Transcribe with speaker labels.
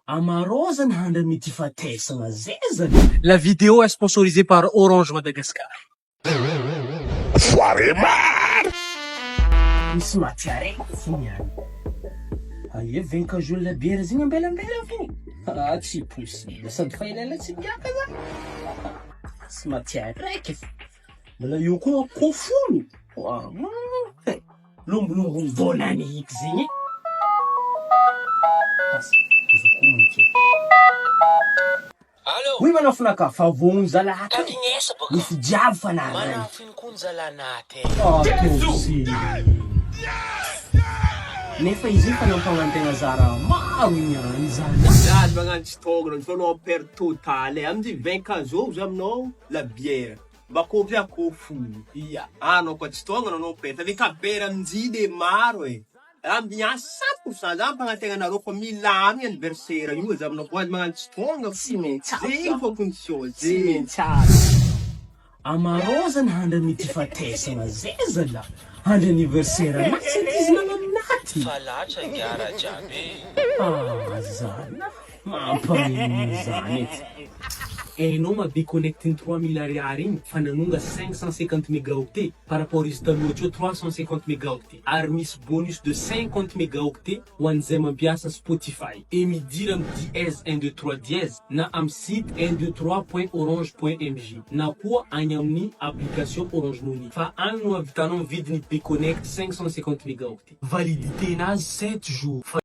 Speaker 1: La vidéo est sponsorisée par Orange Madagascar.
Speaker 2: Misy matiare fony any. Aia venka jolona biera zigny ambelambela fony. Tsy possible. Sady fa ilaila tsy miaka za. Tsy matiare raiky. Mbola io koa fony. Lombolombony volany hiky zegny.
Speaker 3: Allô?
Speaker 2: Oui, manao finaka fa vono zalahy.
Speaker 3: Katinesa baka.
Speaker 2: Misy jiaby fanariny.
Speaker 3: Manafiny koa ny zalanaty.
Speaker 2: Nefa izy io fanampagnantegna zara maro niany zany.
Speaker 4: Zany magnano tsy tongana fa anao perte totale amin'izay 20 za aminao la bière bakô vy akô fony ia anao koa tsy tongana anao perte ave kabera amin'zy maro e ambiance 100% za mpagnantegna anareo fa milamy anniversaire io za aminao koa magnano tsy tongana
Speaker 2: Tsy maintsy
Speaker 4: zegny fa condition
Speaker 2: Tsy
Speaker 4: zegny
Speaker 2: maintsy amarô zany handra mity fatesana zay zala handra anniversaire na tsy izy naminaty.
Speaker 3: Fa latra ngiara jiaby.
Speaker 2: Zany mampahiny zany ety.
Speaker 1: Hainao mabe connecting 3000 ariary igny fa nanonga 550 mégaoctets par rapport izy taloha teo 350 mégaoctets ary misy bonus de 50 mégaoctets ho an'izay mampiasa Spotify et midira amin'ny dièse 123 dièse na amin'ny site 123.orange.mj na koa agny amin'ny application Orange Money fa agny no avitanao vidiny be connect 550 mégaoctets validité nazy 7 jours.